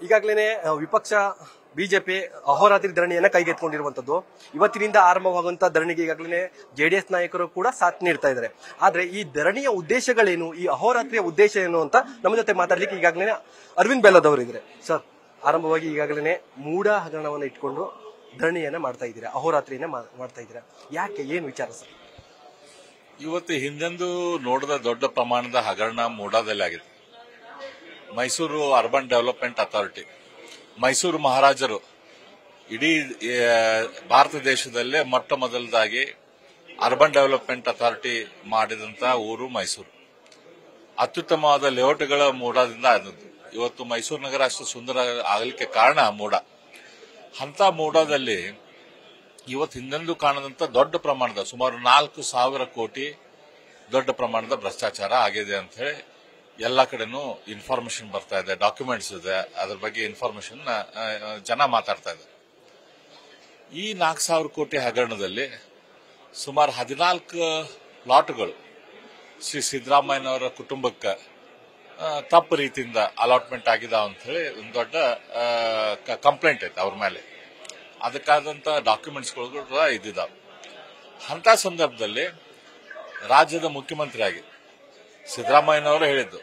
ಈಗಾಗಲೇ ವಿಪಕ್ಷ ಬಿಜೆಪಿ ಅಹೋರಾತ್ರಿ ಧರಣಿಯನ್ನ ಕೈಗೆತ್ತಿಕೊಂಡಿರುವಂತದ್ದು. ಇವತ್ತಿನಿಂದ ಆರಂಭವಾಗುವಂತಹ ಧರಣಿಗೆ ಈಗಾಗಲೇ ಜೆಡಿಎಸ್ ನಾಯಕರು ಕೂಡ ಸಾಥ್ ನೀಡ್ತಾ ಇದ್ದಾರೆ. ಆದ್ರೆ ಈ ಧರಣಿಯ ಉದ್ದೇಶಗಳೇನು, ಈ ಅಹೋರಾತ್ರಿಯ ಉದ್ದೇಶ ಏನು ಅಂತ ನಮ್ಮ ಜೊತೆ ಮಾತಾಡ್ಲಿಕ್ಕೆ ಈಗಾಗಲೇ ಅರವಿಂದ್ ಬೆಲ್ಲದವರು ಇದ್ದಾರೆ. ಸರ್, ಆರಂಭವಾಗಿ ಈಗಾಗಲೇ ಮೂಢ ಹಗರಣವನ್ನು ಇಟ್ಕೊಂಡು ಧರಣಿಯನ್ನ ಮಾಡ್ತಾ ಇದ್ದೀರಾ, ಅಹೋರಾತ್ರಿಯನ್ನ ಮಾಡ್ತಾ ಇದ್ದೀರಾ, ಯಾಕೆ, ಏನು ವಿಚಾರ ಸರ್? ಇವತ್ತು ಹಿಂದೆಂದು ನೋಡಿದ ದೊಡ್ಡ ಪ್ರಮಾಣದ ಹಗರಣ ಮೂಡಾದಲ್ಲಿ ಆಗಿದೆ. Mysuru urban development authority, Mysuru ಮಹಾರಾಜರು ಇಡೀ ಭಾರತ ದೇಶದಲ್ಲೇ ಮೊಟ್ಟ ಮೊದಲದಾಗಿ ಅರ್ಬನ್ ಡೆವಲಪ್ಮೆಂಟ್ ಅಥಾರಿಟಿ ಮಾಡಿದಂತ ಊರು ಮೈಸೂರು. ಅತ್ಯುತ್ತಮವಾದ ಲೇಔಟ್ಗಳ ಮೂಡಾದಿಂದ ಆದದ್ದು. ಇವತ್ತು ಮೈಸೂರು ನಗರ ಅಷ್ಟು ಸುಂದರ ಆಗಲಿಕ್ಕೆ ಕಾರಣ ಮೂಡ. ಅಂತ ಮೂಡಾದಲ್ಲಿ ಇವತ್ತು ಹಿಂದೆಂದೂ ಕಾಣದಂತ ದೊಡ್ಡ ಪ್ರಮಾಣದ ಸುಮಾರು 4,000 ಕೋಟಿ ದೊಡ್ಡ ಪ್ರಮಾಣದ ಭ್ರಷ್ಟಾಚಾರ ಆಗಿದೆ ಅಂತ ಹೇಳಿ ಎಲ್ಲ ಕಡೆನೂ ಇನ್ಫಾರ್ಮೇಶನ್ ಬರ್ತಾ ಇದೆ, ಡಾಕ್ಯುಮೆಂಟ್ಸ್ ಇದೆ, ಅದ್ರ ಬಗ್ಗೆ ಇನ್ಫಾರ್ಮೇಶನ್ ಜನ ಮಾತಾಡ್ತಾ ಇದ್ದಾರೆ. ಈ 4,000 ಕೋಟಿ ಹಗರಣದಲ್ಲಿ ಸುಮಾರು 14 ಪ್ಲಾಟ್ಗಳು ಶ್ರೀ ಸಿದ್ದರಾಮಯ್ಯನವರ ಕುಟುಂಬಕ್ಕೆ ತಪ್ಪು ರೀತಿಯಿಂದ ಅಲಾಟ್ಮೆಂಟ್ ಆಗಿದಾವ ಅಂತ ಹೇಳಿ ಒಂದು ದೊಡ್ಡ ಕಂಪ್ಲೇಂಟ್ ಐತೆ ಅವ್ರ ಮೇಲೆ. ಅದಕ್ಕಾದಂತ ಡಾಕ್ಯುಮೆಂಟ್ಸ್ಗಳು ಕೂಡ ಇದ್ದಿದ್ದಾವೆ. ಅಂತ ಸಂದರ್ಭದಲ್ಲಿ ರಾಜ್ಯದ ಮುಖ್ಯಮಂತ್ರಿ ಆಗಿ ಸಿದ್ದರಾಮಯ್ಯನವರು ಹೇಳಿದ್ದು,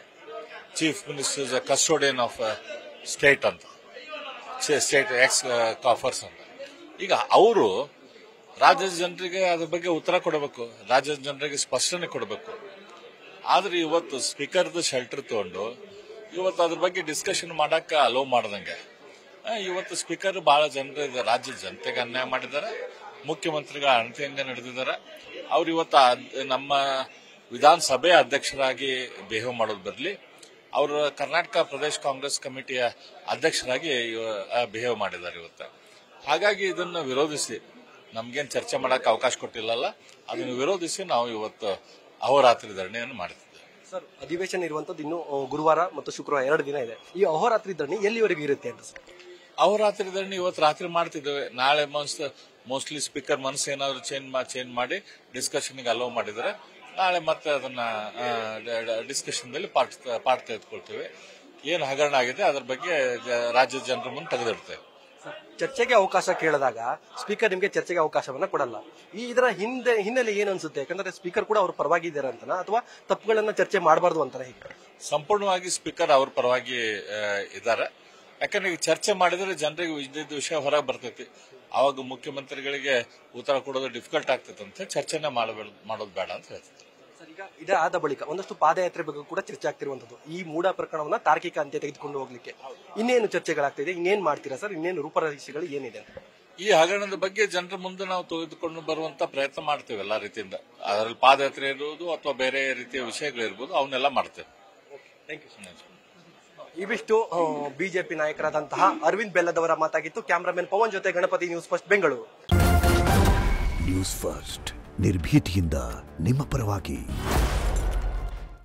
chief minister is a custodian of state ಅಂತ, ಸ್ಟೇಟ್ ಎಕ್ಸ್ ಕಾಫರ್ಸ್ ಅಂತ. ಈಗ ಅವರು ರಾಜ್ಯದ ಜನರಿಗೆ ಅದ್ರ ಬಗ್ಗೆ ಉತ್ತರ ಕೊಡಬೇಕು, ರಾಜ್ಯದ ಜನರಿಗೆ ಸ್ಪಷ್ಟನೆ ಕೊಡಬೇಕು. ಆದ್ರೆ ಇವತ್ತು ಸ್ಪೀಕರ್ದು ಶೆಲ್ಟರ್ ತಗೊಂಡು ಇವತ್ತು ಅದ್ರ ಬಗ್ಗೆ ಡಿಸ್ಕಷನ್ ಮಾಡಕ್ಕೆ ಅಲೋ ಮಾಡದಂಗೆ ಇವತ್ತು ಸ್ಪೀಕರ್ ಬಹಳ ಜನರು ರಾಜ್ಯದ ಜನತೆಗೆ ಅನ್ಯಾಯ ಮಾಡಿದ್ದಾರೆ, ಮುಖ್ಯಮಂತ್ರಿಗಳ ಅಣತಿಯಂಗ ನಡೆದಿದ್ದಾರೆ. ಅವ್ರು ಇವತ್ತು ನಮ್ಮ ವಿಧಾನಸಭೆ ಅಧ್ಯಕ್ಷರಾಗಿ ಬಿಹೇವ್ ಮಾಡೋದು ಬದಲಿ ಅವರು ಕರ್ನಾಟಕ ಪ್ರದೇಶ ಕಾಂಗ್ರೆಸ್ ಕಮಿಟಿಯ ಅಧ್ಯಕ್ಷರಾಗಿ ಬಿಹೇವ್ ಮಾಡಿದ್ದಾರೆ ಇವತ್ತು. ಹಾಗಾಗಿ ಇದನ್ನು ವಿರೋಧಿಸಿ ನಮ್ಗೇನು ಚರ್ಚೆ ಮಾಡಕ್ಕೆ ಅವಕಾಶ ಕೊಟ್ಟಿಲ್ಲಲ್ಲ, ಅದನ್ನು ವಿರೋಧಿಸಿ ನಾವು ಇವತ್ತು ಅಹೋರಾತ್ರಿ ಧರಣಿಯನ್ನು ಮಾಡ್ತಿದ್ದೇವೆ. ಸರ್, ಅಧಿವೇಶನ ಇರುವಂತದ್ದು ಇನ್ನು ಗುರುವಾರ ಮತ್ತು ಶುಕ್ರವಾರ 2 ದಿನ ಇದೆ. ಈ ಅಹೋರಾತ್ರಿ ಧರಣಿ ಎಲ್ಲಿವರೆಗೂ ಇರುತ್ತೆ ಅಂತ ಸರ್? ಅಹೋರಾತ್ರಿ ಧರಣಿ ಇವತ್ತು ರಾತ್ರಿ ಮಾಡ್ತಿದ್ದೇವೆ. ನಾಳೆ ಮೋಸ್ಟ್ಲಿ ಸ್ಪೀಕರ್ ಮನಸ್ಸು ಏನಾದ್ರು ಚೇಂಜ್ ಮಾಡಿ ಡಿಸ್ಕಷನ್ಗೆ ಅಲೋ ಮಾಡಿದರೆ ನಾಳೆ ಮತ್ತೆ ಅದನ್ನ ಡಿಸ್ಕಷನ್ ದಲ್ಲಿ ಪಾರ್ಟ್ ತೆಗೆದುಕೊಳ್ತೇವೆ. ಏನು ಹಗರಣ ಆಗಿದೆ ಅದ್ರ ಬಗ್ಗೆ ರಾಜ್ಯದ ಜನರ ಮುಂದೆ ತೆಗೆದಿಡ್ತೇವೆ. ಚರ್ಚೆಗೆ ಅವಕಾಶ ಕೇಳಿದಾಗ ಸ್ಪೀಕರ್ ನಿಮಗೆ ಚರ್ಚೆಗೆ ಅವಕಾಶವನ್ನ ಕೊಡಲ್ಲ. ಇದರ ಹಿನ್ನೆಲೆ ಏನು ಅನ್ಸುತ್ತೆ? ಯಾಕಂದ್ರೆ ಸ್ಪೀಕರ್ ಕೂಡ ಅವ್ರ ಪರವಾಗಿ ಇದ್ದಾರೆ ಅಂತನಾ, ಅಥವಾ ತಪ್ಪುಗಳನ್ನ ಚರ್ಚೆ ಮಾಡಬಾರ್ದು ಅಂತಾನೆ? ಹೀಗೆ ಸಂಪೂರ್ಣವಾಗಿ ಸ್ಪೀಕರ್ ಅವ್ರ ಪರವಾಗಿ ಇದ್ದಾರೆ. ಯಾಕಂದ್ರೆ ಈಗ ಚರ್ಚೆ ಮಾಡಿದ್ರೆ ಜನರಿಗೆ ಇದ್ದಿದ್ದ ವಿಷಯ ಹೊರಗೆ ಬರ್ತೈತಿ, ಅವಾಗ ಮುಖ್ಯಮಂತ್ರಿಗಳಿಗೆ ಉತ್ತರ ಕೊಡೋದು ಡಿಫಿಕಲ್ಟ್ ಆಗ್ತೈತೆ ಅಂತ ಚರ್ಚೆನ ಮಾಡೋದು ಬೇಡ ಅಂತ ಹೇಳ್ತಾರೆ. ಸರ್, ಈಗ ಇದಾದ ಬಳಿಕ ಒಂದಷ್ಟು ಪಾದಯಾತ್ರೆ ಬಗ್ಗೆ ಕೂಡ ಚರ್ಚೆ ಆಗ್ತಿರುವಂತದ್ದು. ಈ ಮೂಢ ಪ್ರಕರಣವನ್ನ ತಾರ್ಕಿಕ ಅಂತ್ಯ ತೆಗೆದುಕೊಂಡು ಹೋಗ್ಲಿಕ್ಕೆ ಇನ್ನೇನು ಚರ್ಚೆಗಳಾಗ್ತಿದೆ, ಇನ್ನೇನು ಮಾಡ್ತೀರಾ ಸರ್? ಇನ್ನೇನು ರೂಪರೇಷೆಗಳು ಏನಿದೆ? ಈ ಹಗರಣದ ಬಗ್ಗೆ ಜನರ ಮುಂದೆ ನಾವು ತೆಗೆದುಕೊಂಡು ಬರುವಂತ ಪ್ರಯತ್ನ ಮಾಡ್ತೇವೆ ಎಲ್ಲ ರೀತಿಯಿಂದ. ಅದರಲ್ಲಿ ಪಾದಯಾತ್ರೆ ಇರುವುದು ಅಥವಾ ಬೇರೆ ರೀತಿಯ ವಿಷಯಗಳಿರ್ಬೋದು, ಅವನ್ನೆಲ್ಲ ಮಾಡ್ತೇವೆ. ಇವಿಷ್ಟು ಬಿಜೆಪಿ ನಾಯಕರಾದಂತಹ ಅರವಿಂದ್ ಬೆಲ್ಲದವರ ಮಾತಾಗಿತ್ತು. ಕ್ಯಾಮರಾಮನ್ ಪವನ್ ಜೊತೆ Ganapati, news first Bengaluru. News first ನಿರ್ಭೀತಿಯಿಂದ ನಿಮ್ಮ ಪರವಾಗಿ.